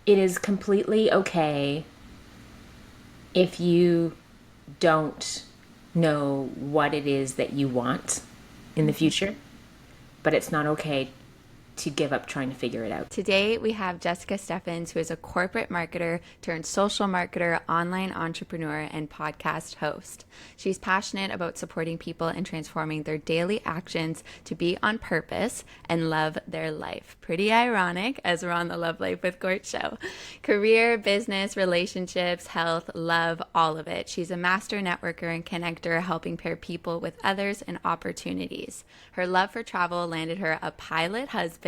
it is completely okay if you don't know what it is that you want in the future, but it's not okay to give up trying to figure it out. Today, we have Jessica Steffens, who is a corporate marketer turned social marketer, online entrepreneur, and podcast host. She's passionate about supporting people and transforming their daily actions to be on purpose and love their life. Pretty ironic as we're on the Love Life with Gort show. Career, business, relationships, health, love, all of it. She's a master networker and connector, helping pair people with others and opportunities. Her love for travel landed her a pilot husband,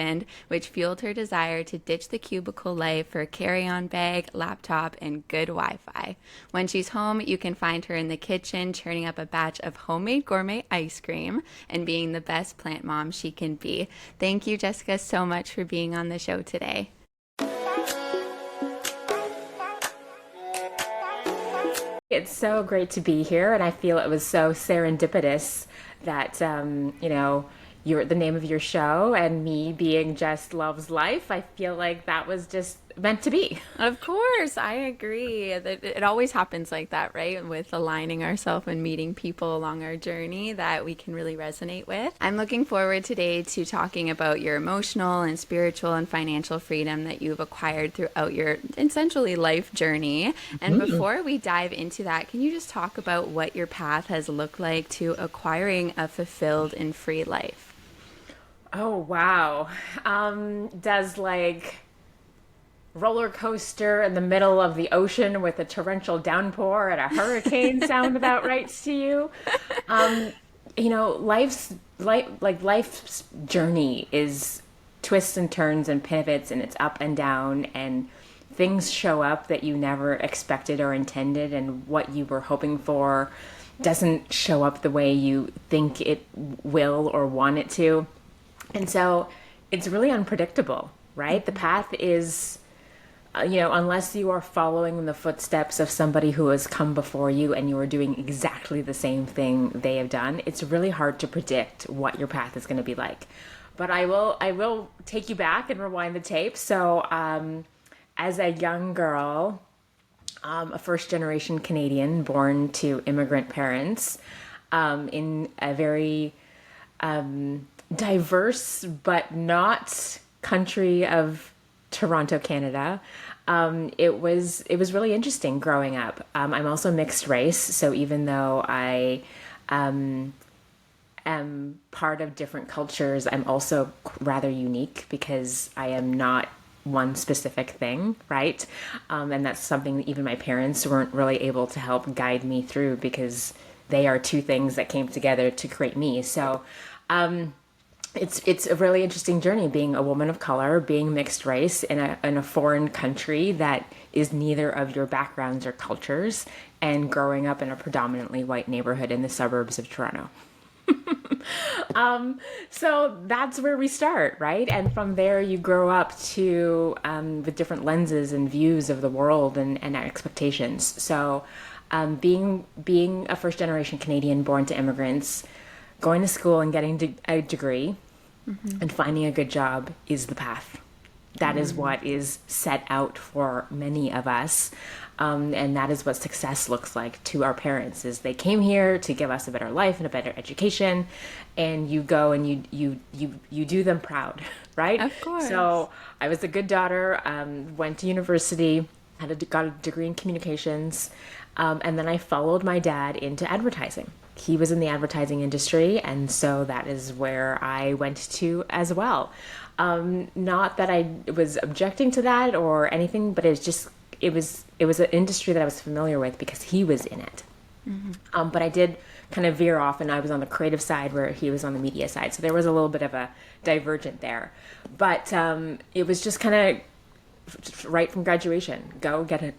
which fueled her desire to ditch the cubicle life for a carry-on bag, laptop, and good Wi-Fi. When she's home, you can find her in the kitchen churning up a batch of homemade gourmet ice cream and being the best plant mom she can be. Thank you, Jessica, so much for being on the show today. It's so great to be here, and I feel it was so serendipitous that, you're the name of your show and me being Jess Loves Life. I feel like that was just meant to be. Of course, I agree. It always happens like that, right? With aligning ourselves and meeting people along our journey that we can really resonate with. I'm looking forward today to talking about your emotional and spiritual and financial freedom that you've acquired throughout your essentially life journey. And before we dive into that, can you just talk about what your path has looked like to acquiring a fulfilled and free life? Oh, wow. Does like roller coaster in the middle of the ocean with a torrential downpour and a hurricane sound about right to you? Um, life's journey is twists and turns and pivots, and it's up and down, and things show up that you never expected or intended, and what you were hoping for doesn't show up the way you think it will or want it to. And so it's really unpredictable, right? The path is, unless you are following the footsteps of somebody who has come before you and you are doing exactly the same thing they have done, it's really hard to predict what your path is going to be like. But I will take you back and rewind the tape. So, as a young girl, a first generation Canadian born to immigrant parents, in a very diverse but not country of Toronto, Canada. It was really interesting growing up. I'm also mixed race, so even though I am part of different cultures, I'm also rather unique because I am not one specific thing, right? And that's something that even my parents weren't really able to help guide me through because they are two things that came together to create me. So, it's a really interesting journey being a woman of color, being mixed race in a foreign country that is neither of your backgrounds or cultures, and growing up in a predominantly white neighborhood in the suburbs of Toronto. So that's where we start, right? And from there, you grow up to with different lenses and views of the world and expectations. So, being a first generation Canadian born to immigrants, going to school and getting a degree and finding a good job is the path. That is what is set out for many of us. And that is what success looks like to our parents is they came here to give us a better life and a better education, and you go and you do them proud, right? Of course. So I was a good daughter, went to university, got a degree in communications, and then I followed my dad into advertising. He was in the advertising industry, and so that is where I went to as well. Not that I was objecting to that or anything, but it was an industry that I was familiar with because he was in it. But I did kind of veer off, and I was on the creative side where he was on the media side. So there was a little bit of a divergent there. But it was just kind of right from graduation, go get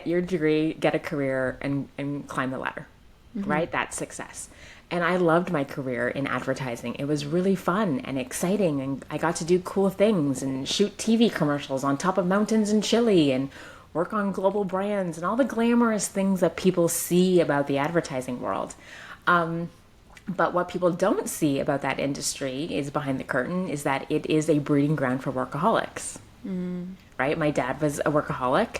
your degree, get a career, and climb the ladder. Right? That's success. And I loved my career in advertising. It was really fun and exciting, and I got to do cool things and shoot TV commercials on top of mountains in Chile and work on global brands and all the glamorous things that people see about the advertising world. But what people don't see about that industry is behind the curtain is that it is a breeding ground for workaholics. right? My dad was a workaholic.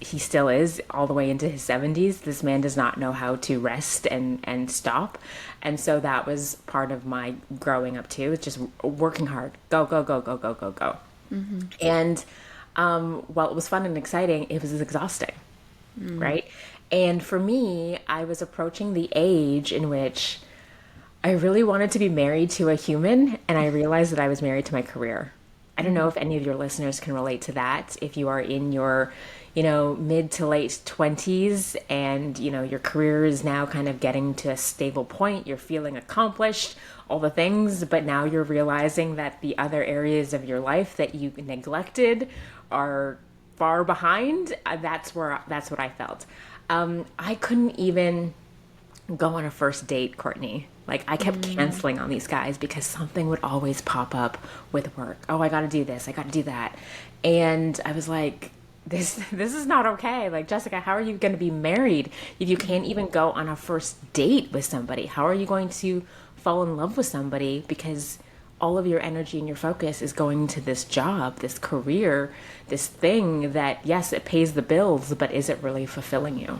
He still is all the way into his 70s. This man does not know how to rest and stop. And so that was part of my growing up too. It's just working hard. Go, go, go, go, go, go, go. And while it was fun and exciting, it was exhausting, right? And for me, I was approaching the age in which I really wanted to be married to a human, and I realized that I was married to my career. I don't know if any of your listeners can relate to that. If you are in your, mid to late 20s and, your career is now kind of getting to a stable point, you're feeling accomplished, all the things, but now you're realizing that the other areas of your life that you neglected are far behind. That's what I felt. I couldn't even go on a first date, Courtney. Like, I kept canceling on these guys because something would always pop up with work. Oh, I got to do this. I got to do that. And I was like, this is not okay. Like, Jessica, how are you going to be married if you can't even go on a first date with somebody? How are you going to fall in love with somebody because all of your energy and your focus is going to this job, this career, this thing that, yes, it pays the bills, but is it really fulfilling you?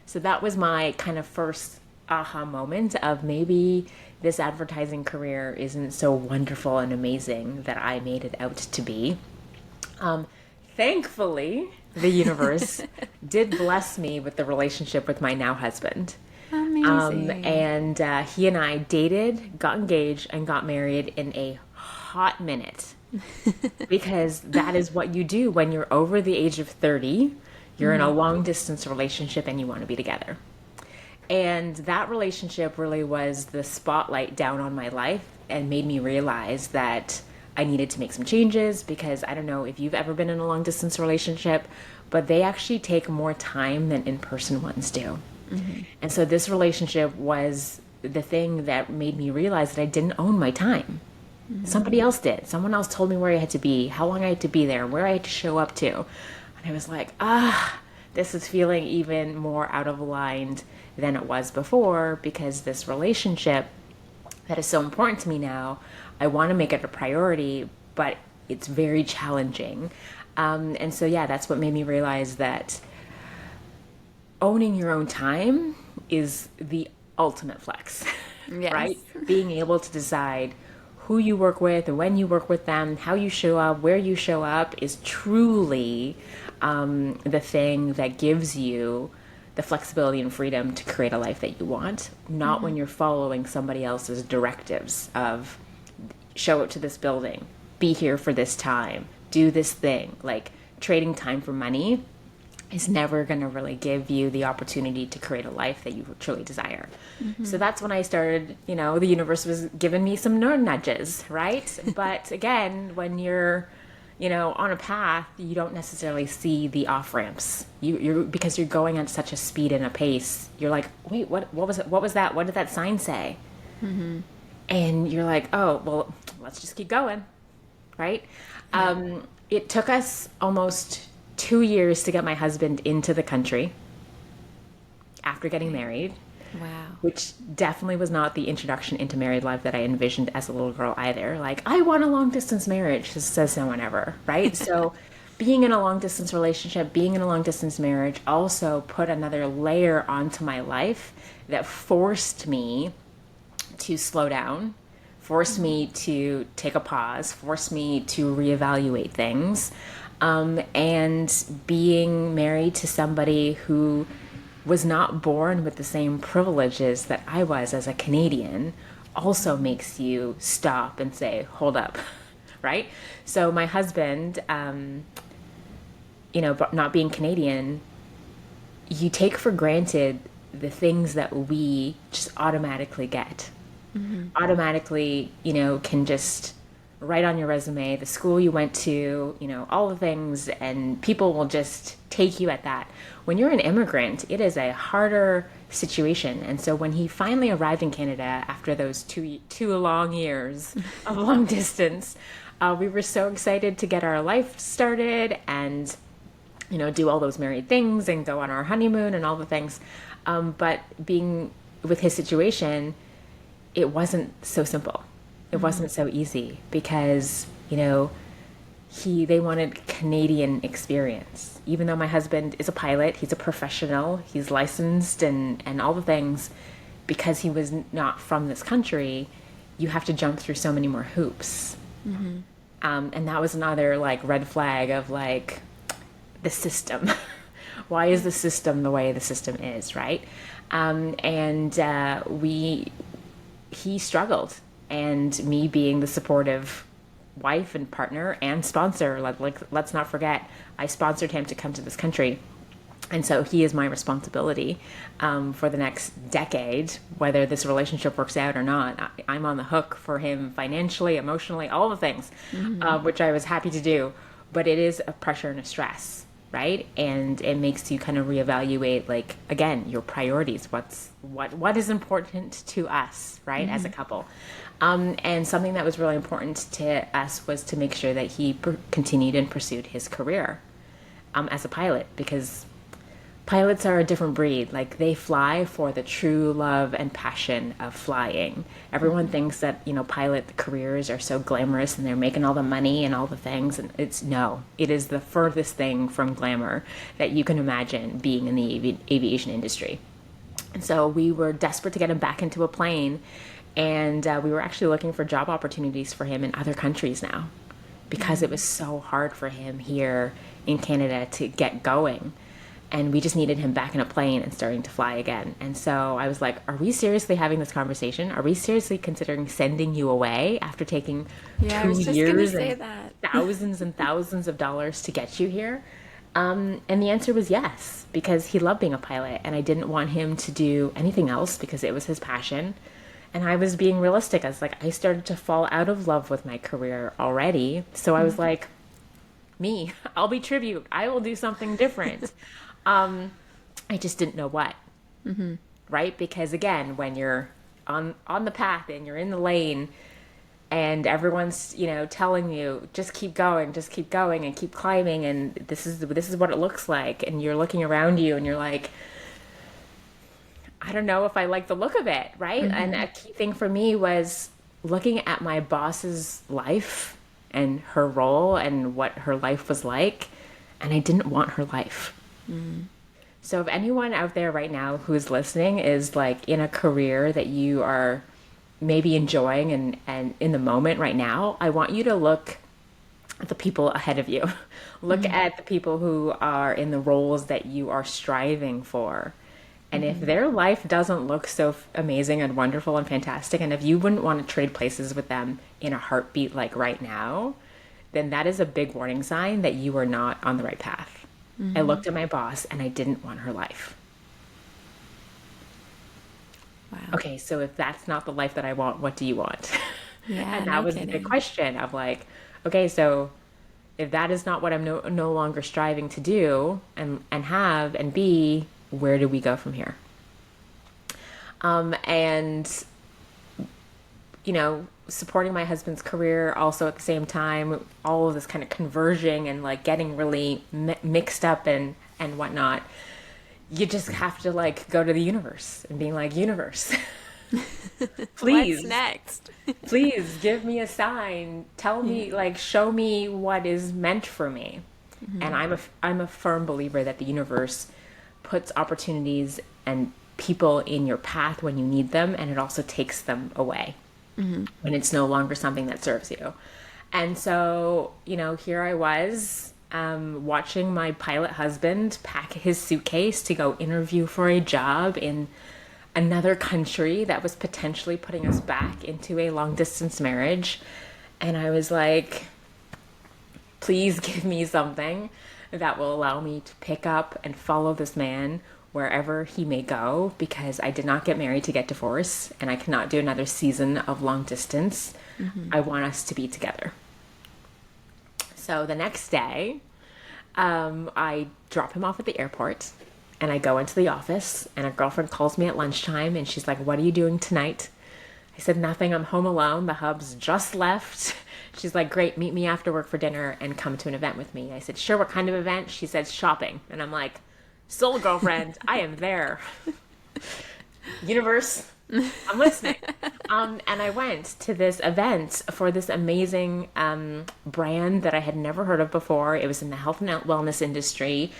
So that was my kind of first aha moment of maybe this advertising career isn't so wonderful and amazing that I made it out to be. Thankfully, the universe did bless me with the relationship with my now husband. Amazing. And he and I dated, got engaged, and got married in a hot minute. Because that is what you do when you're over the age of 30. You're in a long distance relationship and you want to be together. And that relationship really was the spotlight down on my life and made me realize that I needed to make some changes, because I don't know if you've ever been in a long distance relationship, but they actually take more time than in-person ones do. And so this relationship was the thing that made me realize that I didn't own my time. Somebody else did. Someone else told me where I had to be, how long I had to be there, where I had to show up to. And I was like, this is feeling even more out of line than it was before, because this relationship that is so important to me now, I want to make it a priority, but it's very challenging. And so, yeah, that's what made me realize that owning your own time is the ultimate flex, Yes. right? Being able to decide who you work with, when you work with them, how you show up, where you show up is truly the thing that gives you the flexibility and freedom to create a life that you want, not when you're following somebody else's directives of show up to this building, be here for this time, do this thing. Like, trading time for money is never going to really give you the opportunity to create a life that you truly desire. So that's when I started, the universe was giving me some nudges, right? But again, when you're, on a path, you don't necessarily see the off ramps. You're because you're going at such a speed and a pace. You're like, wait, what was it? What was that? What did that sign say? And you're like, oh, well, let's just keep going, right? It took us almost 2 years to get my husband into the country after getting married. Wow. Which definitely was not the introduction into married life that I envisioned as a little girl either. Like, I want a long distance marriage, says no one ever, right? So being in a long distance relationship, being in a long distance marriage also put another layer onto my life that forced me to slow down, forced me to take a pause, forced me to reevaluate things. And being married to somebody who was not born with the same privileges that I was as a Canadian also makes you stop and say, hold up, right? So my husband, but not being Canadian, you take for granted the things that we just automatically get. Automatically, can just write on your resume the school you went to, all the things, and people will just take you at that. When you're an immigrant, it is a harder situation. And so when he finally arrived in Canada after those two long years of long distance, we were so excited to get our life started and, do all those married things and go on our honeymoon and all the things. But being with his situation, it wasn't so simple. It wasn't so easy because, they wanted Canadian experience. Even though my husband is a pilot, he's a professional, he's licensed and all the things, because he was not from this country, you have to jump through so many more hoops. And that was another like red flag of like the system. Why is the system the way the system is, right? He struggled, and me being the supportive wife and partner and sponsor, like let's not forget, I sponsored him to come to this country. And so he is my responsibility for the next decade, whether this relationship works out or not. I'm on the hook for him financially, emotionally, all the things, which I was happy to do. But it is a pressure and a stress, right? And it makes you kind of reevaluate, like, again, your priorities. What is important to us, right, as a couple? And something that was really important to us was to make sure that he continued and pursued his career as a pilot, because pilots are a different breed. Like, they fly for the true love and passion of flying. Everyone thinks that, pilot careers are so glamorous and they're making all the money and all the things. And it is the furthest thing from glamour that you can imagine being in the aviation industry. And so we were desperate to get him back into a plane. And we were actually looking for job opportunities for him in other countries now, because it was so hard for him here in Canada to get going. And we just needed him back in a plane and starting to fly again. And so I was like, are we seriously having this conversation? Are we seriously considering sending you away after taking 2 years and thousands and thousands of dollars to get you here? And the answer was yes, because he loved being a pilot, and I didn't want him to do anything else because it was his passion. And I was being realistic. I was like, I started to fall out of love with my career already. So I was like, I'll be tribute. I will do something different. I just didn't know what, right? Because again, when you're on the path and you're in the lane and everyone's, telling you, just keep going and keep climbing. And this is what it looks like. And you're looking around you and you're like, I don't know if I like the look of it, right? And a key thing for me was looking at my boss's life and her role and what her life was like. And I didn't want her life. So if anyone out there right now who's listening is like in a career that you are maybe enjoying and in the moment right now, I want you to look at the people ahead of you. Look at the people who are in the roles that you are striving for. And if their life doesn't look so amazing and wonderful and fantastic, and if you wouldn't want to trade places with them in a heartbeat like right now, then that is a big warning sign that you are not on the right path. I looked at my boss and I didn't want her life. Wow. Okay, so if that's not the life that I want, what do you want? Yeah, And that was the big question of like, okay, so if that is not what I'm no longer striving to do and have and be, where do we go from here? And supporting my husband's career also at the same time, all of this kind of converging and like getting really mixed up and whatnot. You just have to like go to the universe and being like, universe, please, what's next? Please give me a sign. Tell me, like, show me what is meant for me. And I'm a firm believer that the universe puts opportunities and people in your path when you need them, and it also takes them away when it's no longer something that serves you. And so, here I was watching my pilot husband pack his suitcase to go interview for a job in another country that was potentially putting us back into a long distance marriage. And I was like, please give me something that will allow me to pick up and follow this man wherever he may go, because I did not get married to get divorced, and I cannot do another season of long distance. I want us to be together. So the next day, I drop him off at the airport, and I go into the office, and a girlfriend calls me at lunchtime, and she's like, what are you doing tonight? I said, nothing, I'm home alone. The hub's just left. She's like, great, meet me after work for dinner and come to an event with me. I said, sure, what kind of event? She said, shopping. And I'm like, soul girlfriend, I am there. Universe, I'm listening. And I went to this event for this amazing brand that I had never heard of before. It was in the health and wellness industry.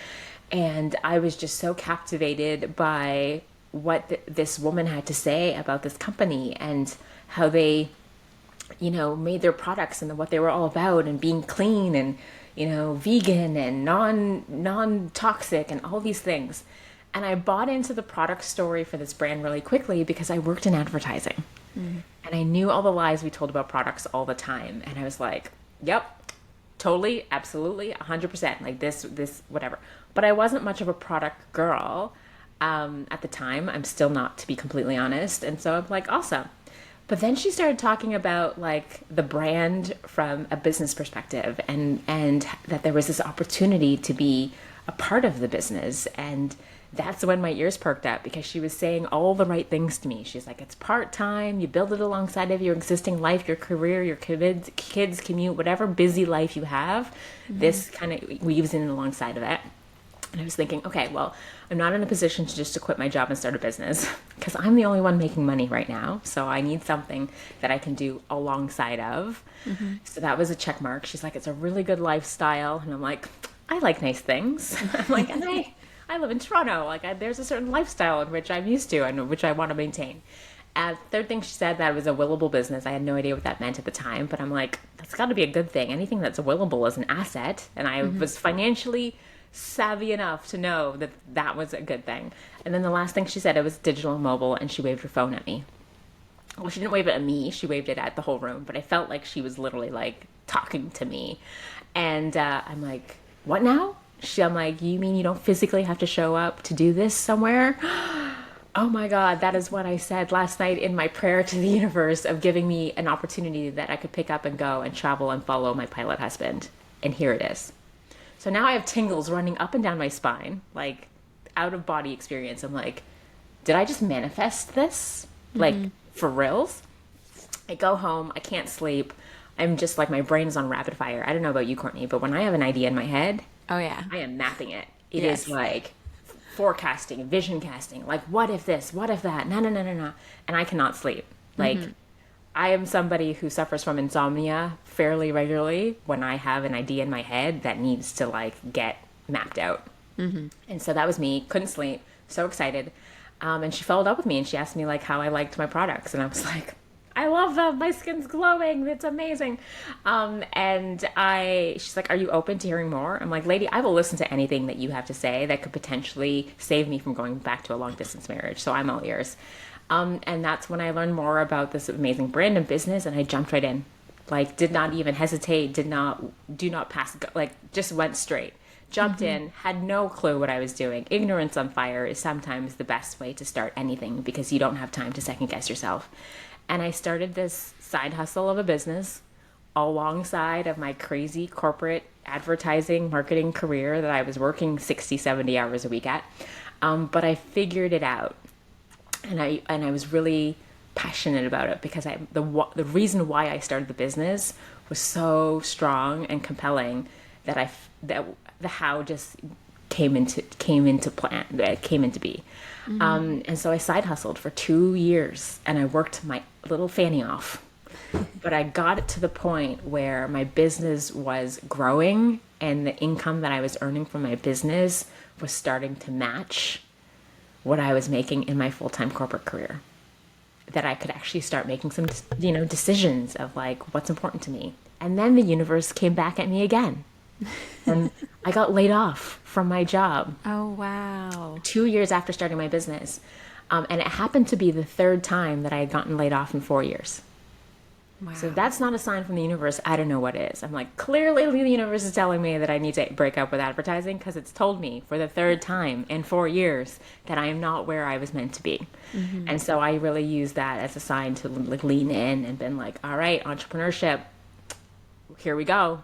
And I was just so captivated by what this woman had to say about this company and how they, made their products and what they were all about and being clean and, vegan and non-toxic and all these things. And I bought into the product story for this brand really quickly because I worked in advertising. Mm. And I knew all the lies we told about products all the time. And I was like, yep, totally, absolutely, 100%, like this, whatever. But I wasn't much of a product girl at the time. I'm still not, to be completely honest. And so I'm like, awesome. But then she started talking about like the brand from a business perspective and that there was this opportunity to be a part of the business. And that's when my ears perked up because she was saying all the right things to me. She's like, it's part-time, you build it alongside of your existing life, your career, your kids commute, whatever busy life you have, this kind of weaves in alongside of it. And I was thinking, okay, well, I'm not in a position to quit my job and start a business because I'm the only one making money right now. So I need something that I can do alongside of. Mm-hmm. So that was a check mark. She's like, it's a really good lifestyle. And I'm like, I like nice things. I'm like, and I live in Toronto. Like, there's a certain lifestyle in which I'm used to and which I want to maintain. And third thing she said, that it was a willable business. I had no idea what that meant at the time, but I'm like, that's got to be a good thing. Anything that's willable is an asset. And I was financially savvy enough to know that that was a good thing. And then the last thing she said, it was digital and mobile, and she waved her phone at me. Well, she didn't wave it at me. She waved it at the whole room, but I felt like she was literally like talking to me. And I'm like, what now? I'm like, you mean you don't physically have to show up to do this somewhere? Oh my God, that is what I said last night in my prayer to the universe of giving me an opportunity that I could pick up and go and travel and follow my pilot husband. And here it is. So now I have tingles running up and down my spine, like out of body experience. I'm like, did I just manifest this? Like for reals? I go home, I can't sleep. I'm just like, my brain is on rapid fire. I don't know about you, Courtney, but when I have an idea in my head, oh yeah, I am mapping it. It is like forecasting, vision casting, like what if this, what if that, no. And I cannot sleep. Like I am somebody who suffers from insomnia fairly regularly when I have an idea in my head that needs to like get mapped out. And so that was me, couldn't sleep, so excited. And she followed up with me and she asked me like how I liked my products. And I was like, I love them. My skin's glowing. It's amazing. She's like, are you open to hearing more? I'm like, lady, I will listen to anything that you have to say that could potentially save me from going back to a long distance marriage. So I'm all ears. And that's when I learned more about this amazing brand and business. And I jumped right in, like did not even hesitate, do not pass go, like just went straight, jumped in, had no clue what I was doing. Ignorance on fire is sometimes the best way to start anything because you don't have time to second guess yourself. And I started this side hustle of a business alongside of my crazy corporate advertising marketing career that I was working 60, 70 hours a week at. But I figured it out. And I was really passionate about it because the reason why I started the business was so strong and compelling that the how just came into be. And so I side hustled for 2 years and I worked my little fanny off. But I got it to the point where my business was growing and the income that I was earning from my business was starting to match what I was making in my full-time corporate career. That I could actually start making some, decisions of like what's important to me. And then the universe came back at me again. And I got laid off from my job. Oh, wow. 2 years after starting my business. And it happened to be the third time that I had gotten laid off in 4 years. Wow. So if that's not a sign from the universe, I don't know what is. I'm like, clearly the universe is telling me that I need to break up with advertising because it's told me for the third time in 4 years that I am not where I was meant to be. And so I really use that as a sign to like lean in and been like, all right, entrepreneurship, here we go.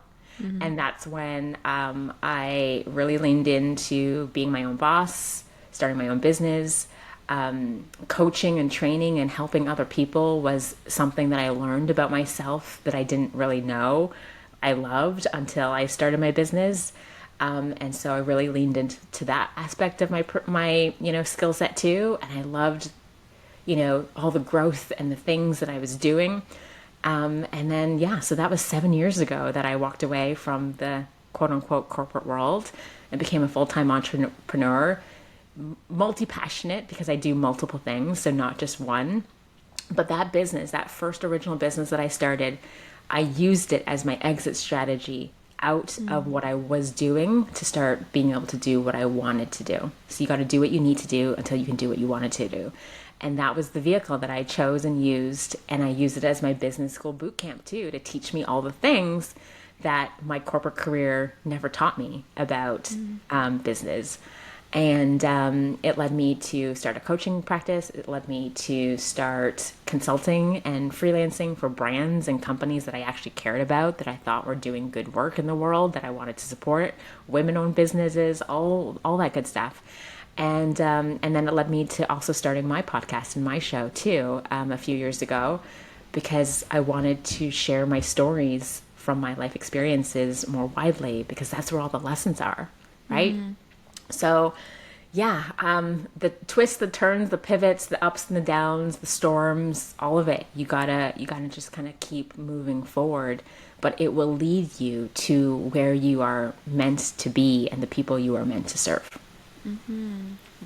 And that's when I really leaned into being my own boss, starting my own business. Coaching and training and helping other people was something that I learned about myself that I didn't really know I loved until I started my business. And so I really leaned into that aspect of my skill set too. And I loved all the growth and the things that I was doing. And then, yeah, so that was 7 years ago that I walked away from the quote unquote corporate world and became a full-time entrepreneur, multi-passionate because I do multiple things, so not just one. But that business, that first original business that I started, I used it as my exit strategy out of what I was doing to start being able to do what I wanted to do. So you got to do what you need to do until you can do what you wanted to do. And that was the vehicle that I chose and used. And I used it as my business school boot camp too, to teach me all the things that my corporate career never taught me about business. And it led me to start a coaching practice. It led me to start consulting and freelancing for brands and companies that I actually cared about, that I thought were doing good work in the world, that I wanted to support, women-owned businesses, all that good stuff. And then it led me to also starting my podcast and my show too, a few years ago, because I wanted to share my stories from my life experiences more widely, because that's where all the lessons are, right? So yeah, the twists, the turns, the pivots, the ups and the downs, the storms, all of it, you gotta just kind of keep moving forward, but it will lead you to where you are meant to be and the people you are meant to serve.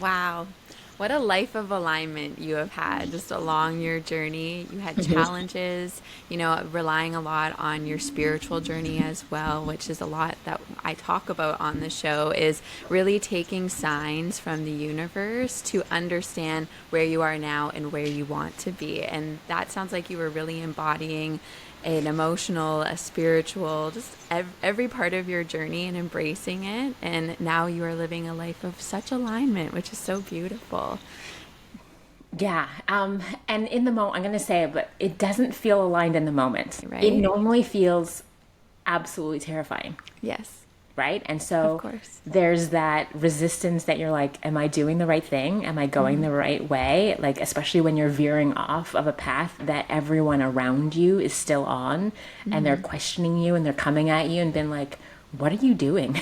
Wow. What a life of alignment you have had just along your journey. You had challenges, relying a lot on your spiritual journey as well, which is a lot that I talk about on the show, is really taking signs from the universe to understand where you are now and where you want to be. And that sounds like you were really embodying an emotional, a spiritual, just every part of your journey and embracing it. And now you are living a life of such alignment, which is so beautiful. Yeah. And in the moment, I'm going to say it, but it doesn't feel aligned in the moment. Right. It normally feels absolutely terrifying. Yes. Right. And so Of course. there's that resistance that you're like, am I doing the right thing? Am I going the right way? Like, especially when you're veering off of a path that everyone around you is still on, and they're questioning you and they're coming at you and being like, what are you doing?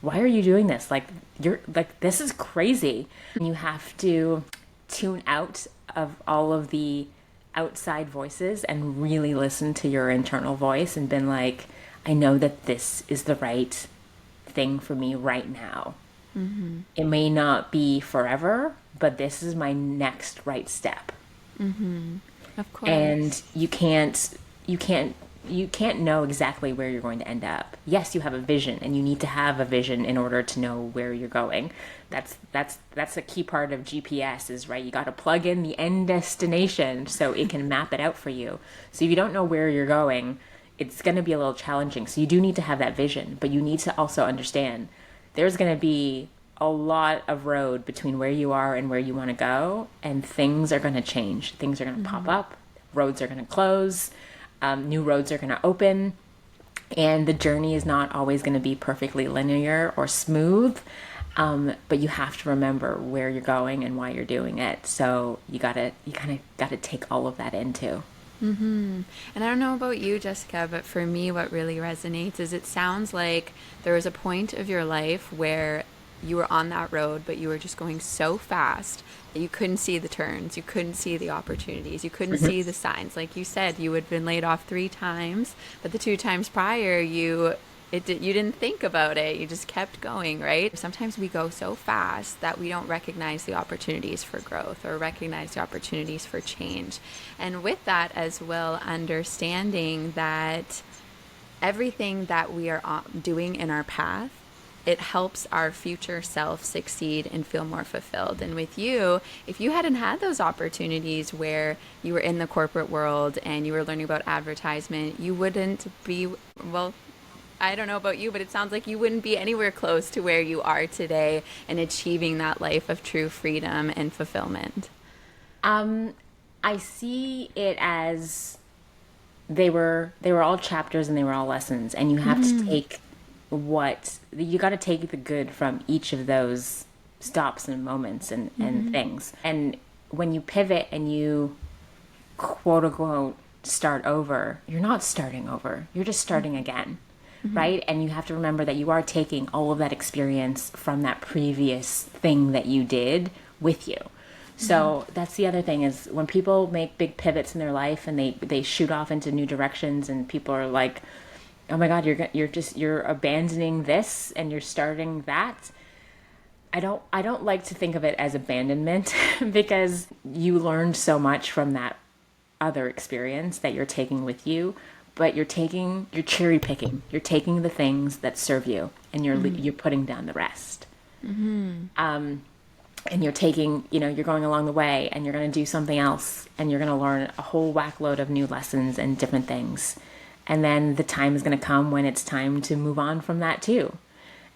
Why are you doing this? Like, you're like, this is crazy. And you have to tune out of all of the outside voices and really listen to your internal voice and been like, I know that this is the right thing for me right now. It may not be forever, but this is my next right step. Of course. And you can't know exactly where you're going to end up. Yes, you have a vision, and you need to have a vision in order to know where you're going. That's a key part of GPS is, right? You got to plug in the end destination so it can map it out for you. So if you don't know where you're going, it's going to be a little challenging. So you do need to have that vision, but you need to also understand there's going to be a lot of road between where you are and where you want to go, and things are going to change. Things are going to pop up. Roads are going to close. New roads are going to open, and the journey is not always going to be perfectly linear or smooth. But you have to remember where you're going and why you're doing it. So you kind of got to take all of that into. And I don't know about you, Jessica, but for me, what really resonates is it sounds like there was a point of your life where you were on that road, but you were just going so fast that you couldn't see the turns, you couldn't see the opportunities, you couldn't see the signs. Like you said, you had been laid off 3 times, but the 2 times prior, you didn't think about it. You just kept going, right? Sometimes we go so fast that we don't recognize the opportunities for growth or recognize the opportunities for change. And with that as well, understanding that everything that we are doing in our path, it helps our future self succeed and feel more fulfilled. And with you, if you hadn't had those opportunities where you were in the corporate world and you were learning about advertisement, you wouldn't be, well, I don't know about you, but it sounds like you wouldn't be anywhere close to where you are today and achieving that life of true freedom and fulfillment. I see it as they were all chapters and they were all lessons, and you have to take you got to take the good from each of those stops and moments and things. And when you pivot and you quote unquote start over, you're not starting over. You're just starting again. Right? And you have to remember that you are taking all of that experience from that previous thing that you did with you. So that's the other thing is when people make big pivots in their life and they shoot off into new directions and people are like, oh my God, you're abandoning this and you're starting that. I don't like to think of it as abandonment because you learned so much from that other experience that you're taking with you, but you're cherry picking. You're taking the things that serve you and you're putting down the rest. And you're taking, you're going along the way and you're going to do something else and you're going to learn a whole whack load of new lessons and different things. And then the time is going to come when it's time to move on from that too.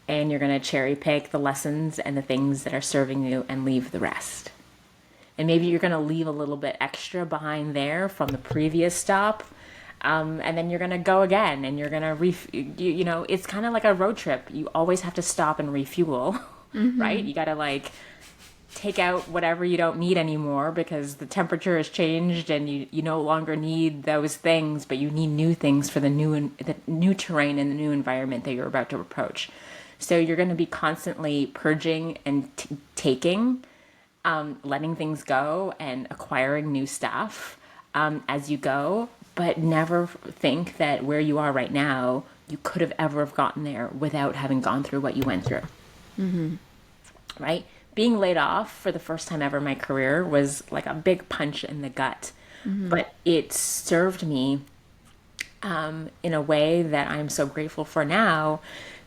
And you're going to cherry pick the lessons and the things that are serving you and leave the rest. And maybe you're going to leave a little bit extra behind there from the previous stop. And then you're going to go again and you're going to, it's kind of like a road trip. You always have to stop and refuel, right? You got to take out whatever you don't need anymore because the temperature has changed and you no longer need those things, but you need new things for the new terrain and the new environment that you're about to approach. So you're going to be constantly purging and taking, letting things go and acquiring new stuff as you go, but never think that where you are right now, you could have ever have gotten there without having gone through what you went through. Right? Being laid off for the first time ever in my career was like a big punch in the gut, but it served me in a way that I'm so grateful for now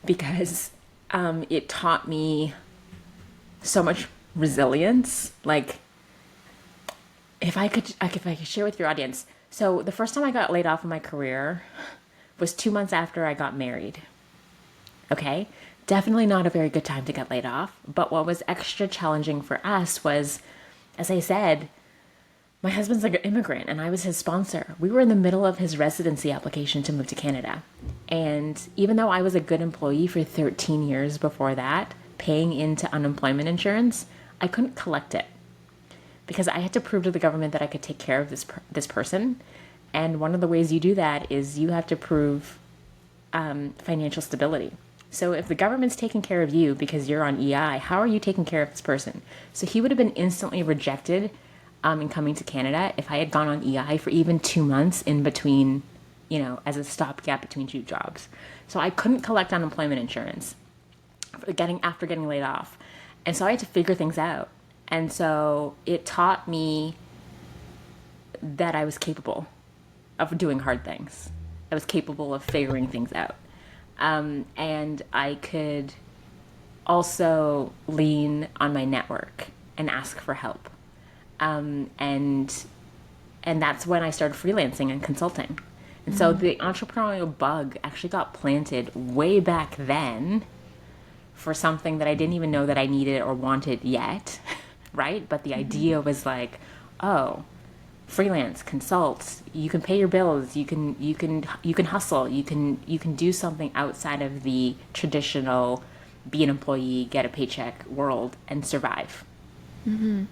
because it taught me so much resilience. Like if I could share with your audience. So the first time I got laid off in my career was 2 months after I got married. Okay. Definitely not a very good time to get laid off. But what was extra challenging for us was, as I said, my husband's an immigrant and I was his sponsor. We were in the middle of his residency application to move to Canada. And even though I was a good employee for 13 years before that, paying into unemployment insurance, I couldn't collect it because I had to prove to the government that I could take care of this person. And one of the ways you do that is you have to prove financial stability. So if the government's taking care of you because you're on EI, how are you taking care of this person? So he would have been instantly rejected in coming to Canada if I had gone on EI for even 2 months in between, as a stopgap between two jobs. So I couldn't collect unemployment insurance after getting laid off. And so I had to figure things out. And so it taught me that I was capable of doing hard things. I was capable of figuring things out. And I could also lean on my network and ask for help. And that's when I started freelancing and consulting. And so the entrepreneurial bug actually got planted way back then for something that I didn't even know that I needed or wanted yet, right? But the idea was like, oh, freelance, consult, you can pay your bills, you can hustle, you can do something outside of the traditional be an employee, get a paycheck world and survive. And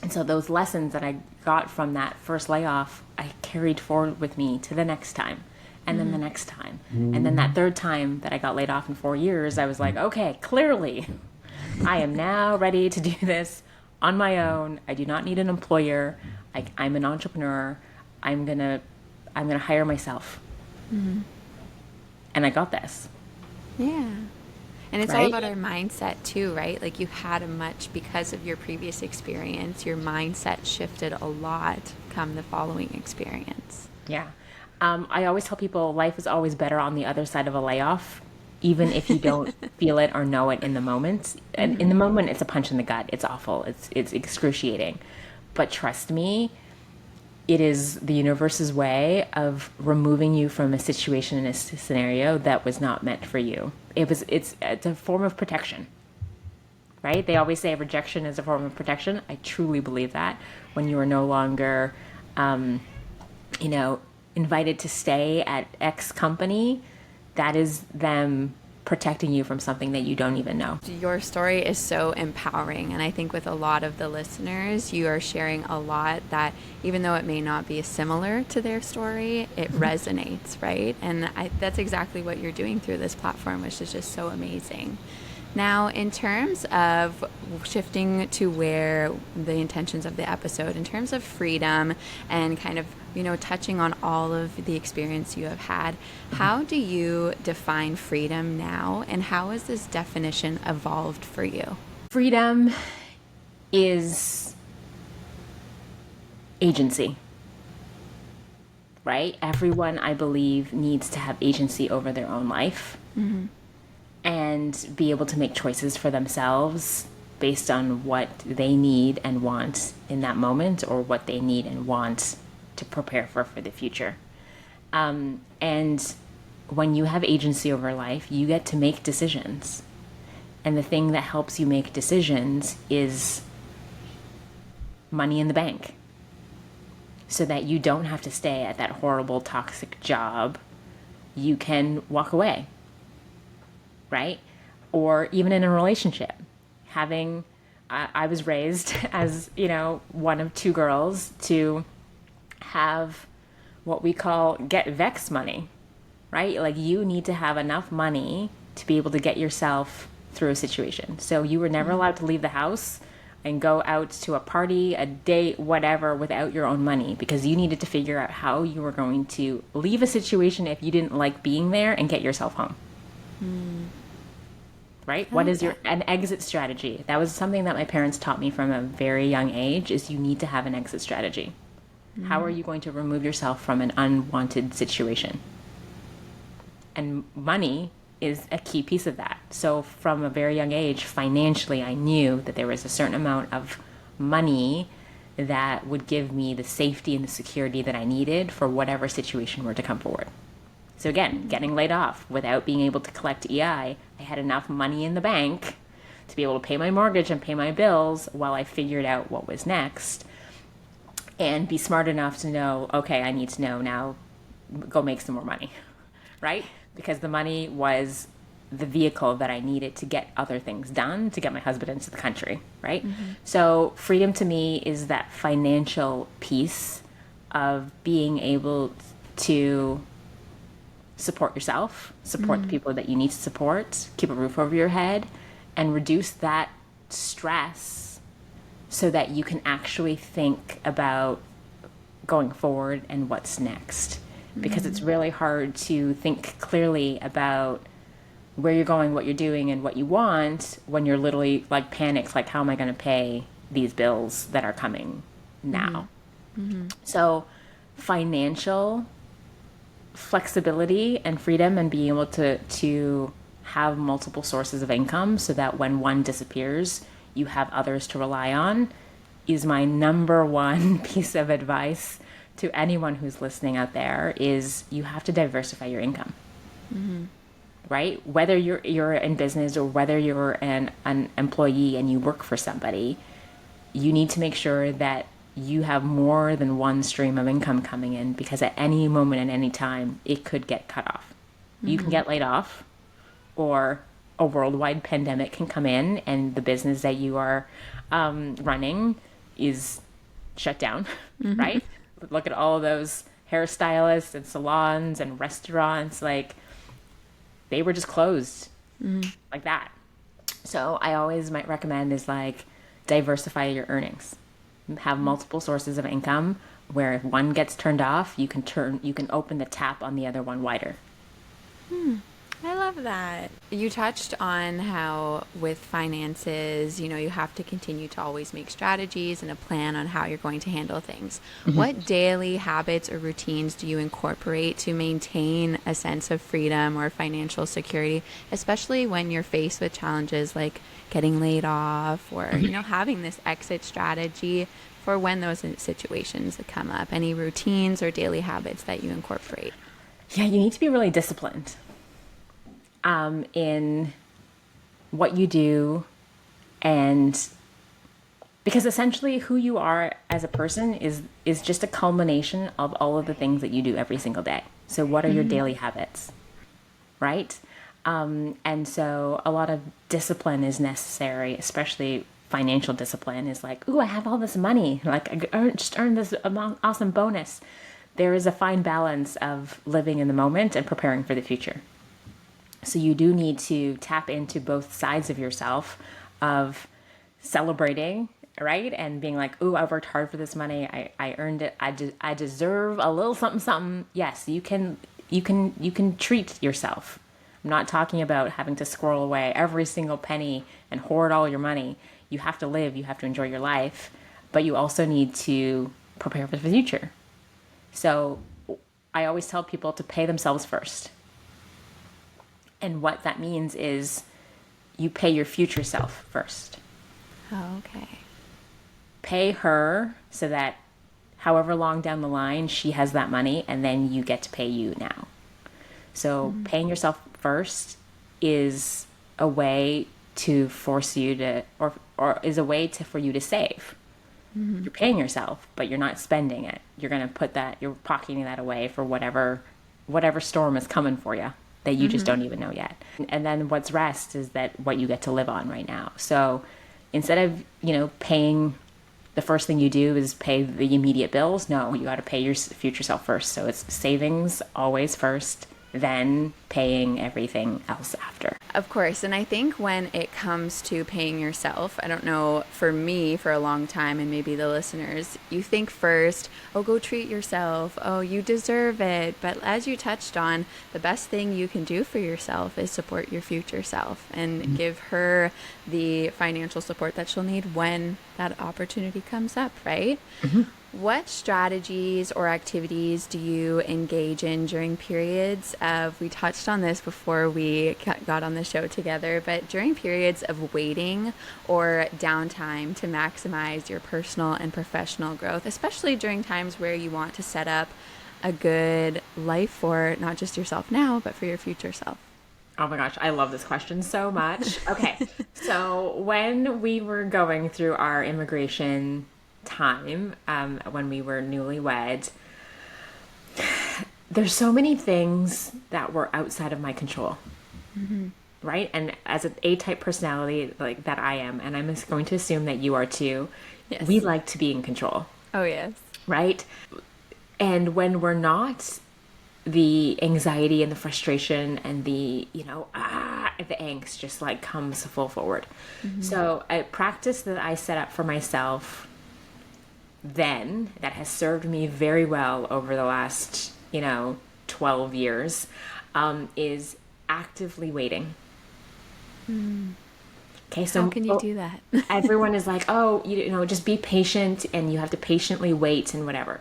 so those lessons that I got from that first layoff, I carried forward with me to the next time and then the next time. And then that third time that I got laid off in 4 years, I was like, okay, clearly I am now ready to do this on my own. I do not need an employer. I'm an entrepreneur. I'm gonna hire myself. And I got this. Yeah. And it's Right? all about our mindset too, right? Like you had because of your previous experience, your mindset shifted a lot come the following experience. Yeah. I always tell people life is always better on the other side of a layoff, even if you don't feel it or know it in the moment. And in the moment, it's a punch in the gut. It's awful. It's excruciating. But trust me, it is the universe's way of removing you from a situation in a scenario that was not meant for you. It's a form of protection, right? They always say rejection is a form of protection. I truly believe that when you are no longer, invited to stay at X company, that is them protecting you from something that you don't even know. Your story is so empowering, and I think with a lot of the listeners, you are sharing a lot that even though it may not be similar to their story, it resonates, right? And that's exactly what you're doing through this platform, which is just so amazing. Now, in terms of shifting to where the intentions of the episode, in terms of freedom and kind of, touching on all of the experience you have had, how do you define freedom now, and how has this definition evolved for you? Freedom is agency, right? Everyone, I believe, needs to have agency over their own life. And be able to make choices for themselves based on what they need and want in that moment, or what they need and want to prepare for the future. And when you have agency over life, you get to make decisions. And the thing that helps you make decisions is money in the bank, so that you don't have to stay at that horrible, toxic job. You can walk away, right? Or even in a relationship, I was raised as, one of two girls to have what we call get vex money, right? Like, you need to have enough money to be able to get yourself through a situation. So you were never allowed to leave the house and go out to a party, a date, whatever, without your own money, because you needed to figure out how you were going to leave a situation if you didn't like being there and get yourself home. Right? What is an exit strategy? That was something that my parents taught me from a very young age, is you need to have an exit strategy. How are you going to remove yourself from an unwanted situation? And money is a key piece of that. So from a very young age, financially, I knew that there was a certain amount of money that would give me the safety and the security that I needed for whatever situation were to come forward. So again, getting laid off without being able to collect EI, I had enough money in the bank to be able to pay my mortgage and pay my bills while I figured out what was next, and be smart enough to know, okay, I need to know now, go make some more money, right? Because the money was the vehicle that I needed to get other things done, to get my husband into the country, right? So freedom to me is that financial piece of being able to support yourself, support the people that you need to support, keep a roof over your head, and reduce that stress so that you can actually think about going forward and what's next. Because it's really hard to think clearly about where you're going, what you're doing, and what you want when you're literally like panicked, like, how am I going to pay these bills that are coming now? So financial flexibility and freedom, and being able to have multiple sources of income so that when one disappears, you have others to rely on, is my number one piece of advice to anyone who's listening out there. Is you have to diversify your income. Right? Whether you're in business or whether you're an employee and you work for somebody, you need to make sure that you have more than one stream of income coming in, because at any moment and any time, it could get cut off. You can get laid off, or a worldwide pandemic can come in and the business that you are running is shut down, right? Look at all of those hairstylists and salons and restaurants, like, they were just closed like that. So I always might recommend is like, diversify your earnings. Have multiple sources of income where if one gets turned off, you can open the tap on the other one wider. I love that. You touched on how with finances, you have to continue to always make strategies and a plan on how you're going to handle things. What daily habits or routines do you incorporate to maintain a sense of freedom or financial security, especially when you're faced with challenges like getting laid off or, having this exit strategy for when those situations come up? Any routines or daily habits that you incorporate? Yeah, you need to be really disciplined in what you do, and because essentially who you are as a person is just a culmination of all of the things that you do every single day. So what are your daily habits, right? And so a lot of discipline is necessary, especially financial discipline. Is like, ooh, I have all this money, like I just earned this awesome bonus. There is a fine balance of living in the moment and preparing for the future. So you do need to tap into both sides of yourself, of celebrating, right? And being like, ooh, I worked hard for this money. I earned it. I deserve a little something, something. Yes, you can treat yourself. I'm not talking about having to squirrel away every single penny and hoard all your money. You have to live, you have to enjoy your life, but you also need to prepare for the future. So I always tell people to pay themselves first. And what that means is you pay your future self first. Oh, okay. Pay her so that however long down the line she has that money, and then you get to pay you now. So paying yourself first is a way to force you to, or is a way to for you to save. You're paying yourself, but you're not spending it. You're going to put that, you're pocketing that away for whatever storm is coming for you that you just don't even know yet. And then what's rest is that what you get to live on right now. So instead of, paying, the first thing you do is pay the immediate bills. No, you got to pay your future self first. So it's savings always first, then paying everything else after. Of course. And I think when it comes to paying yourself, I don't know, for me, for a long time, and maybe the listeners, you think first, oh, go treat yourself. Oh, you deserve it. But as you touched on, the best thing you can do for yourself is support your future self and give her the financial support that she'll need when that opportunity comes up, right? What strategies or activities do you engage in during periods of, we touched on this before we got on the show together, but during periods of waiting or downtime to maximize your personal and professional growth, especially during times where you want to set up a good life for not just yourself now, but for your future self? Oh my gosh, I love this question so much. Okay, so when we were going through our immigration time, when we were newlywed, there's so many things that were outside of my control, right? And as an A-type personality like that I am, and I'm just going to assume that you are too, Yes. we like to be in control, Oh, yes. right? And when we're not, the anxiety and the frustration and the the angst just like comes full forward. So a practice that I set up for myself then that has served me very well over the last 12 years is actively waiting. Okay, so How can you do that? everyone is like, oh, just be patient and you have to patiently wait and whatever.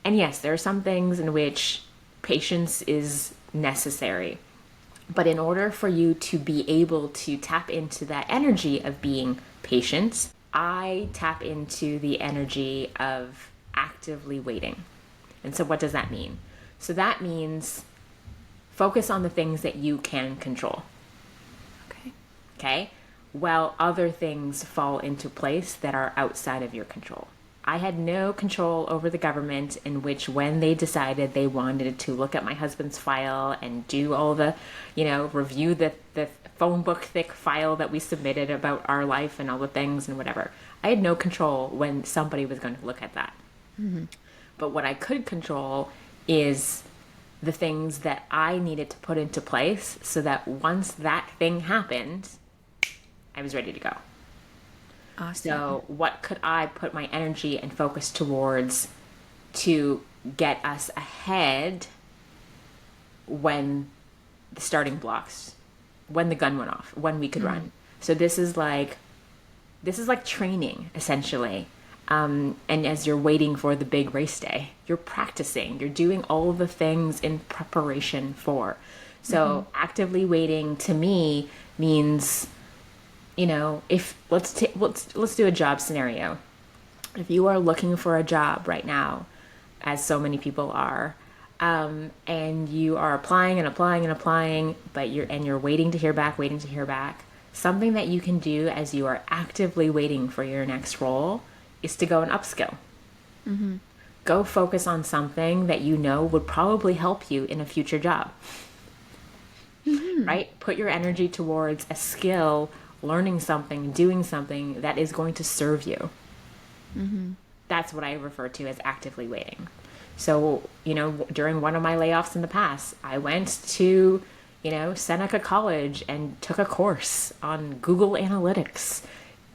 And yes, there are some things in which patience is necessary. But in order for you to be able to tap into that energy of being patient, I tap into the energy of actively waiting. And so what does that mean? So that means focus on the things that you can control. Okay. Okay? While other things fall into place that are outside of your control. I had no control over the government, in which when they decided they wanted to look at my husband's file and do all the, review the phone book thick file that we submitted about our life and all the things and whatever. I had no control when somebody was going to look at that. But what I could control is the things that I needed to put into place so that once that thing happened, I was ready to go. Awesome. So what could I put my energy and focus towards to get us ahead when the starting blocks, when the gun went off, when we could run? So this is like training, essentially. And as you're waiting for the big race day, you're practicing, you're doing all of the things in preparation for. So actively waiting to me means, if let's do a job scenario. If you are looking for a job right now, as so many people are, and you are applying and applying and applying, but you're waiting to hear back, something that you can do as you are actively waiting for your next role is to go and upskill. Go focus on something that would probably help you in a future job. Right? Put your energy towards a skill, learning something, doing something that is going to serve you. That's what I refer to as actively waiting. So, during one of my layoffs in the past, I went to, Seneca College and took a course on Google Analytics.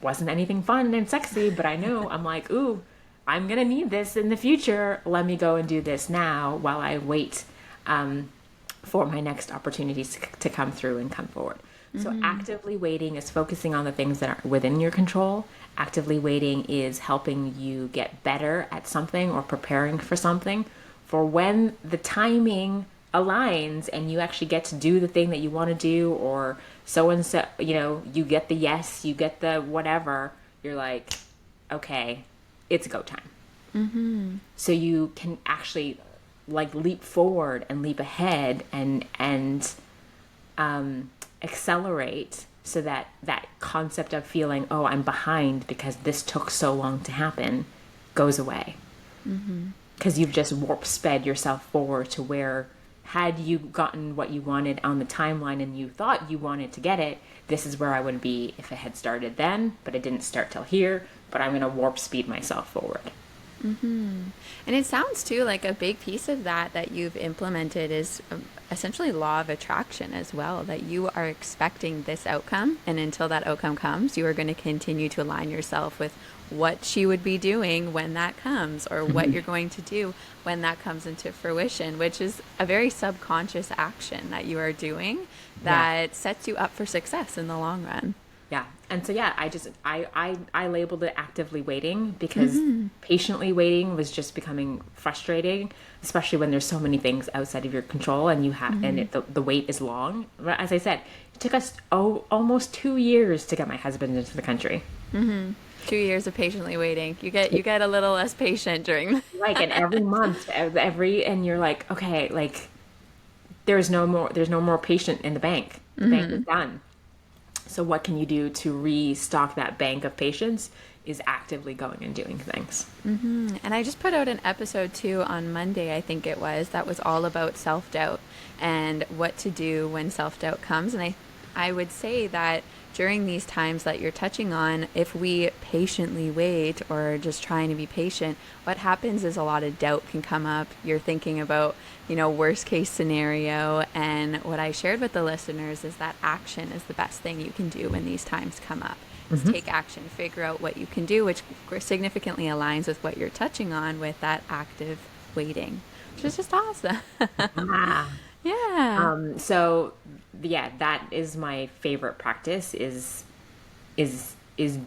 Wasn't anything fun and sexy, but I know I'm like, ooh, I'm going to need this in the future. Let me go and do this now while I wait for my next opportunities to come through and come forward. So actively waiting is focusing on the things that are within your control. Actively waiting is helping you get better at something or preparing for something for when the timing aligns and you actually get to do the thing that you want to do, or so and so, you get the yes, you get the whatever. You're like, okay, it's go time. So you can actually like leap forward and leap ahead and accelerate, so that concept of feeling, oh, I'm behind because this took so long to happen, goes away. Because you've just warp sped yourself forward to where, had you gotten what you wanted on the timeline and you thought you wanted to get it, this is where I would be if it had started then, but it didn't start till here, but I'm going to warp speed myself forward. And it sounds too like a big piece of that you've implemented is essentially law of attraction as well, that you are expecting this outcome, and until that outcome comes, you are going to continue to align yourself with what she would be doing when that comes, or what you're going to do when that comes into fruition, which is a very subconscious action that you are doing that sets you up for success in the long run. Yeah. And so, I labeled it actively waiting because patiently waiting was just becoming frustrating, especially when there's so many things outside of your control and you have, and the wait is long. As I said, it took us almost 2 years to get my husband into the country. 2 years of patiently waiting. You get a little less patient during like, and every month, and you're like, okay, like there's no more patient in the bank. The bank is done. So what can you do to restock that bank of patience is actively going and doing things. And I just put out an episode too on Monday, I think it was, that was all about self-doubt and what to do when self-doubt comes. And I would say that during these times that you're touching on, if we patiently wait or just trying to be patient, what happens is a lot of doubt can come up. You're thinking about, worst case scenario. And what I shared with the listeners is that action is the best thing you can do when these times come up. Is take action, figure out what you can do, which significantly aligns with what you're touching on with that active waiting, which is just awesome. Yeah. So yeah, that is my favorite practice is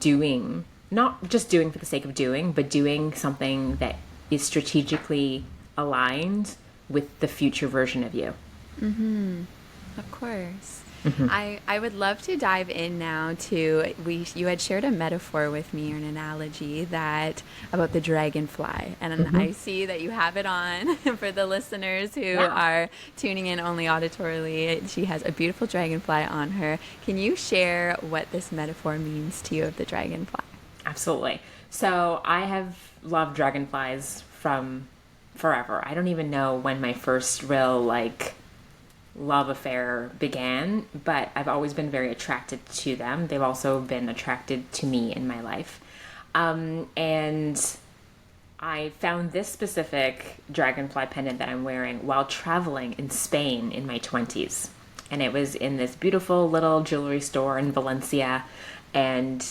doing, not just doing for the sake of doing, but doing something that is strategically aligned with the future version of you. Of course. I would love to dive in now to, you had shared a metaphor with me, or an analogy about the dragonfly, and I see that you have it on for the listeners who are tuning in only auditorily. She has a beautiful dragonfly on her. Can you share what this metaphor means to you of the dragonfly? Absolutely. So I have loved dragonflies from forever. I don't even know when my first real love affair began, but I've always been very attracted to them. They've also been attracted to me in my life. And I found this specific dragonfly pendant that I'm wearing while traveling in Spain in my 20s. And it was in this beautiful little jewelry store in Valencia. And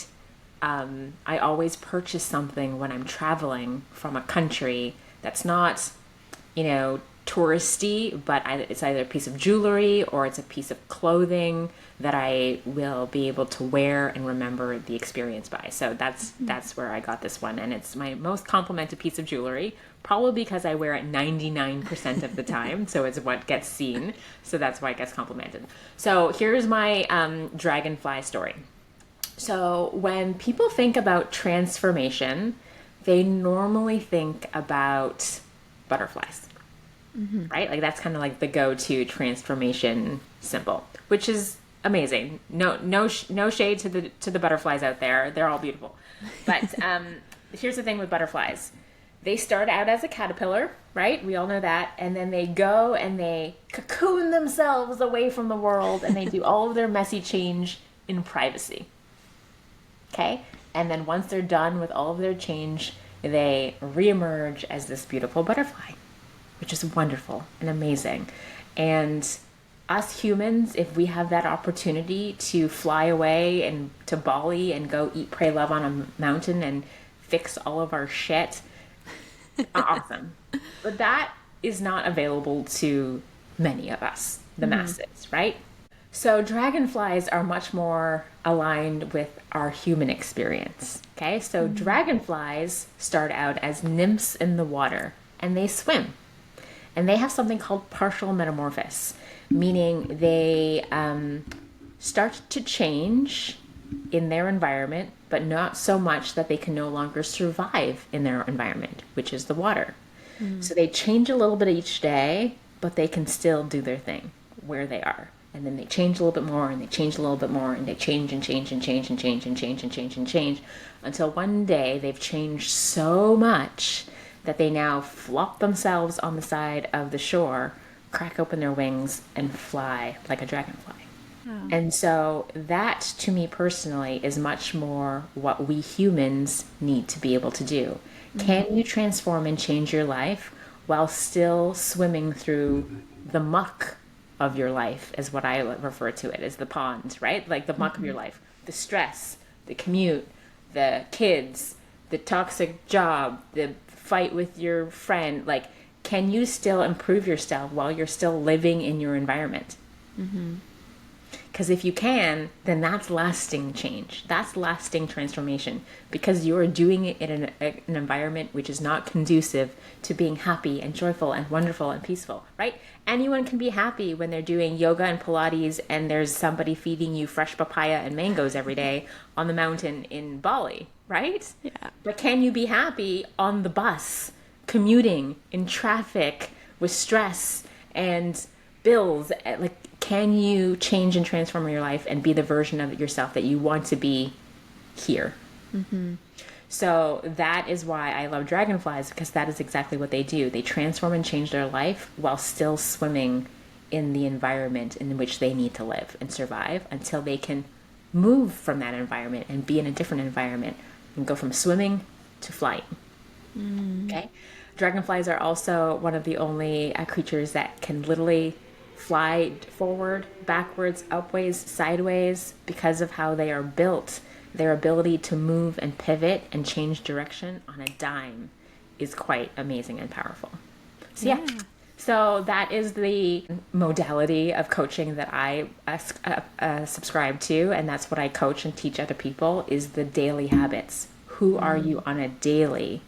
I always purchase something when I'm traveling from a country that's not, touristy, but it's either a piece of jewelry or it's a piece of clothing that I will be able to wear and remember the experience by. So that's where I got this one, and it's my most complimented piece of jewelry, probably because I wear it 99% of the time, so it's what gets seen, so that's why it gets complimented. So here's my dragonfly story. So when people think about transformation, they normally think about butterflies. Right? Like that's kind of like the go-to transformation symbol, which is amazing. No shade to the butterflies out there. They're all beautiful. But here's the thing with butterflies. They start out as a caterpillar, right? We all know that. And then they go and they cocoon themselves away from the world, and they do all of their messy change in privacy. Okay? And then once they're done with all of their change, they reemerge as this beautiful butterfly, which is wonderful and amazing. And us humans, if we have that opportunity to fly away and to Bali and go eat, pray, love on a mountain and fix all of our shit, awesome. But that is not available to many of us, the masses, right? So dragonflies are much more aligned with our human experience. Okay, so dragonflies start out as nymphs in the water and they swim. And they have something called partial metamorphosis, meaning they start to change in their environment, but not so much that they can no longer survive in their environment, which is the water. So they change a little bit each day, but they can still do their thing where they are. And then they change a little bit more, and they change a little bit more, and they change and change and change and change and change and change and change until one day they've changed so much that they now flop themselves on the side of the shore, crack open their wings, and fly like a dragonfly. Oh. And so that, to me personally, is much more what we humans need to be able to do. Can you transform and change your life while still swimming through the muck of your life, is what I refer to it as, the pond, right? Like the muck of your life, the stress, the commute, the kids, the toxic job, the fight with your friend. Like, can you still improve yourself while you're still living in your environment? Because if you can, then that's lasting change. That's lasting transformation, because you're doing it in an environment which is not conducive to being happy and joyful and wonderful and peaceful, right? Anyone can be happy when they're doing yoga and Pilates and there's somebody feeding you fresh papaya and mangoes every day on the mountain in Bali, right? Yeah. But can you be happy on the bus, commuting, in traffic, with stress and bills? Like, can you change and transform your life and be the version of yourself that you want to be here? So that is why I love dragonflies, because that is exactly what they do. They transform and change their life while still swimming in the environment in which they need to live and survive until they can move from that environment and be in a different environment and go from swimming to flying. Okay? Dragonflies are also one of the only creatures that can literally fly forward, backwards, upways, sideways, because of how they are built. Their ability to move and pivot and change direction on a dime is quite amazing and powerful. So yeah. So that is the modality of coaching that I subscribe to, and that's what I coach and teach other people, is the daily habits. Who are you on a daily?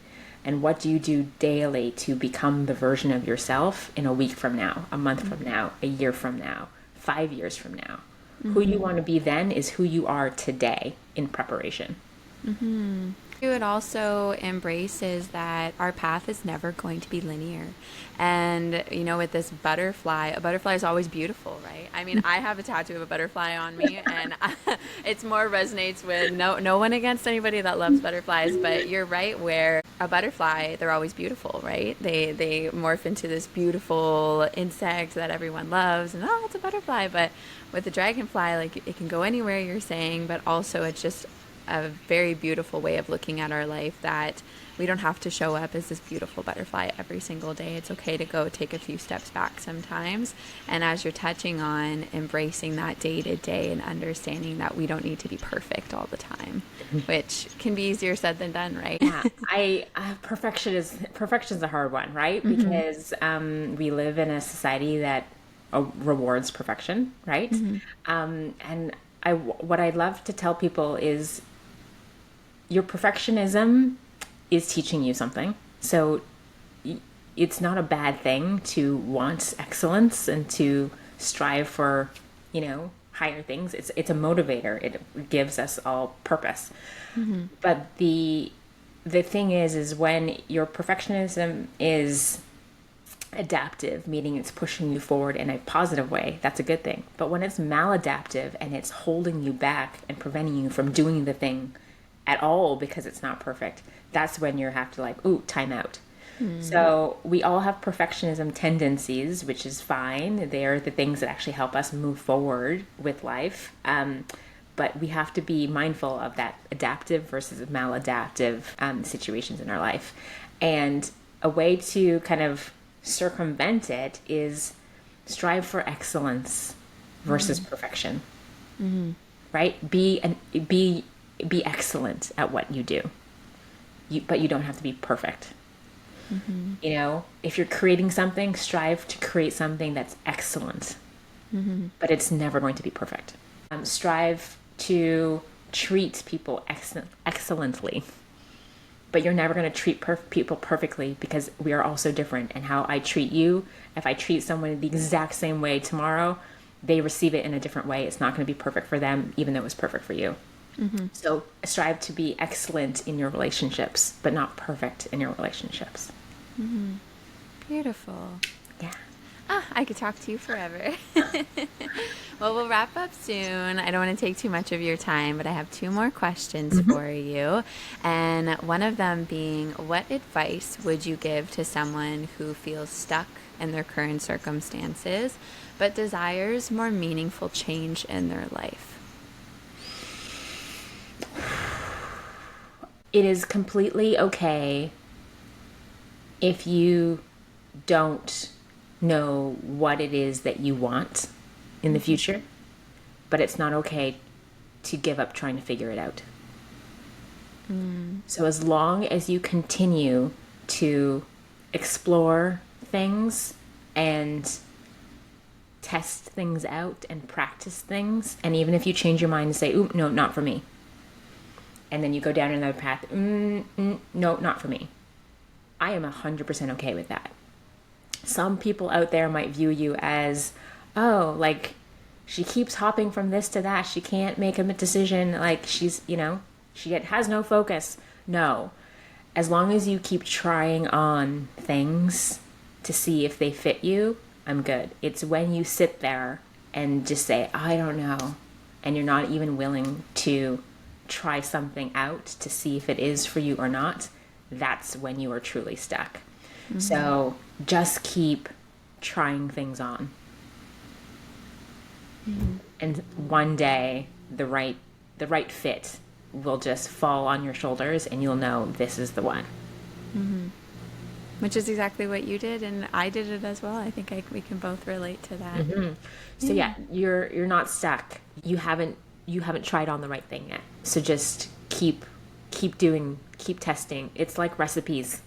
And what do you do daily to become the version of yourself in a week from now, a month from now, a year from now, 5 years from now? Who you want to be then is who you are today in preparation. It also embraces that our path is never going to be linear. And, you know, with this butterfly, a butterfly is always beautiful, right? I mean, I have a tattoo of a butterfly on me, and it's more resonates with no one against anybody that loves butterflies, but you're right, where a butterfly, they're always beautiful, right? They morph into this beautiful insect that everyone loves, and oh, it's a butterfly. But with the dragonfly, like, it can go anywhere, you're saying, but also it's just a very beautiful way of looking at our life, that we don't have to show up as this beautiful butterfly every single day. It's okay to go take a few steps back sometimes. And as you're touching on, embracing that day to day and understanding that we don't need to be perfect all the time, which can be easier said than done, right? Yeah, perfection is a hard one, right? Because we live in a society that rewards perfection, right? And what I love to tell people is, your perfectionism is teaching you something. So it's not a bad thing to want excellence and to strive for, higher things. It's a motivator. It gives us all purpose. But the thing is when your perfectionism is adaptive, meaning it's pushing you forward in a positive way, that's a good thing. But when it's maladaptive and it's holding you back and preventing you from doing the thing at all because it's not perfect, that's when you have to time out. So we all have perfectionism tendencies, which is fine. They're the things that actually help us move forward with life. But we have to be mindful of that adaptive versus maladaptive situations in our life. And a way to kind of circumvent it is strive for excellence versus perfection. Right? Be excellent at what you do. But you don't have to be perfect. You know, if you're creating something, strive to create something that's excellent. But it's never going to be perfect. Strive to treat people excellently. But you're never going to treat people perfectly, because we are all so different. And how I treat you, if I treat someone the exact same way tomorrow, they receive it in a different way. It's not going to be perfect for them, even though it was perfect for you. So strive to be excellent in your relationships, but not perfect in your relationships. Beautiful. Yeah. I could talk to you forever. Well, we'll wrap up soon. I don't want to take too much of your time, but I have 2 more questions for you. And one of them being, what advice would you give to someone who feels stuck in their current circumstances, but desires more meaningful change in their life? It is completely okay if you don't know what it is that you want in the future, but it's not okay to give up trying to figure it out. So as long as you continue to explore things and test things out and practice things, and even if you change your mind and say, ooh, no, not for me, and then you go down another path, no, not for me, I am 100% okay with that. Some people out there might view you as, oh, like, she keeps hopping from this to that. She can't make a decision. Like, she's, you know, she has no focus. No. As long as you keep trying on things to see if they fit you, I'm good. It's when you sit there and just say, I don't know, and you're not even willing to try something out to see if it is for you or not, that's when you are truly stuck. So just keep trying things on. And one day the right fit will just fall on your shoulders, and you'll know this is the one. Which is exactly what you did, and I did it as well. I think we can both relate to that. So yeah, you're not stuck. You haven't tried on the right thing yet. So just keep doing, keep testing. It's like recipes.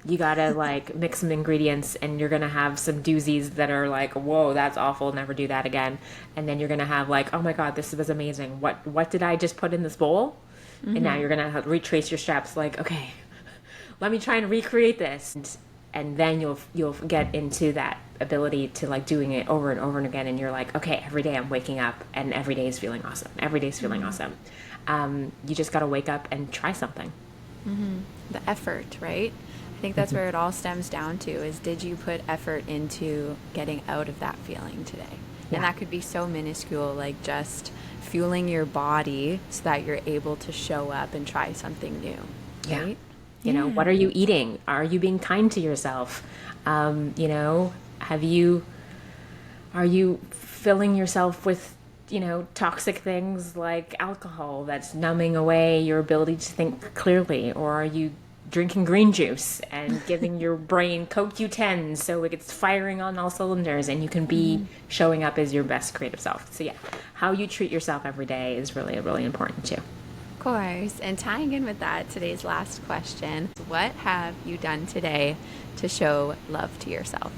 You gotta like mix some ingredients, and you're gonna have some doozies that are like, whoa, that's awful, never do that again. And then you're gonna have like, oh my god, this was amazing. What did I just put in this bowl? And now you're gonna have to retrace your steps. Like, okay, let me try and recreate this. And then you'll get into that ability to like doing it over and over and again. And you're like, okay, every day I'm waking up, and every day is feeling awesome. Every day is feeling awesome. You just gotta wake up and try something. The effort, right? I think that's where it all stems down to, is did you put effort into getting out of that feeling today? Yeah. And that could be so minuscule, like just fueling your body so that you're able to show up and try something new, right? You know, what are you eating? Are you being kind to yourself? You know, are you filling yourself with, you know, toxic things like alcohol that's numbing away your ability to think clearly? Or are you drinking green juice and giving your brain CoQ10 so it's firing on all cylinders, and you can be showing up as your best creative self? So yeah, how you treat yourself every day is really, really important too. Of course. And tying in with that, today's last question, what have you done today to show love to yourself?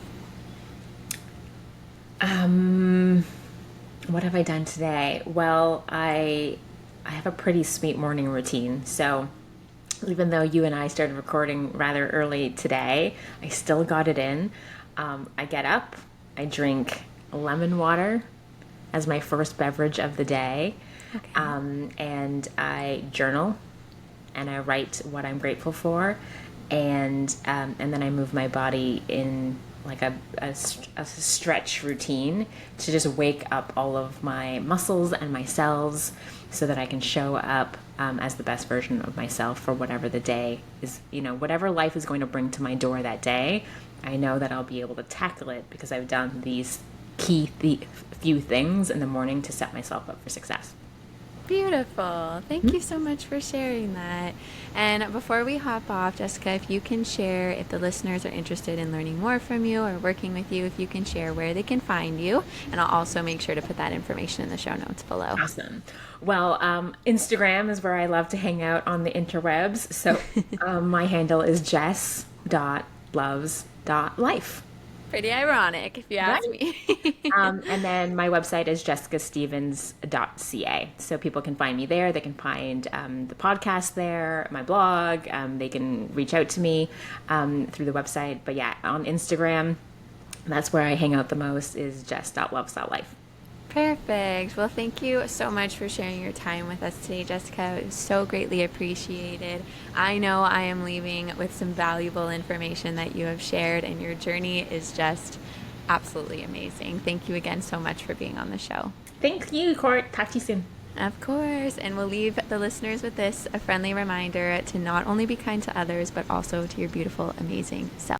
What have I done today? Well, I have a pretty sweet morning routine. So even though you and I started recording rather early today, I still got it in. I get up, I drink lemon water as my first beverage of the day. Okay. And I journal, and I write what I'm grateful for, and then I move my body in like a stretch routine to just wake up all of my muscles and my cells so that I can show up as the best version of myself for whatever the day is, you know, whatever life is going to bring to my door that day. I know that I'll be able to tackle it because I've done these few things in the morning to set myself up for success. Beautiful. Thank you so much for sharing that. And before we hop off, Jessica, if you can share, if the listeners are interested in learning more from you or working with you, if you can share where they can find you. And I'll also make sure to put that information in the show notes below. Awesome. Well, Instagram is where I love to hang out on the interwebs. So my handle is jess.loves.life. Pretty ironic, if you ask me. And then my website is jessicastevens.ca. So people can find me there. They can find the podcast there, my blog. They can reach out to me through the website. But yeah, on Instagram, that's where I hang out the most, is jess.loves.life. Perfect. Well, thank you so much for sharing your time with us today, Jessica. It was so greatly appreciated. I know I am leaving with some valuable information that you have shared, and your journey is just absolutely amazing. Thank you again so much for being on the show. Thank you, Court. Talk to you soon. Of course. And we'll leave the listeners with this, a friendly reminder to not only be kind to others, but also to your beautiful, amazing self.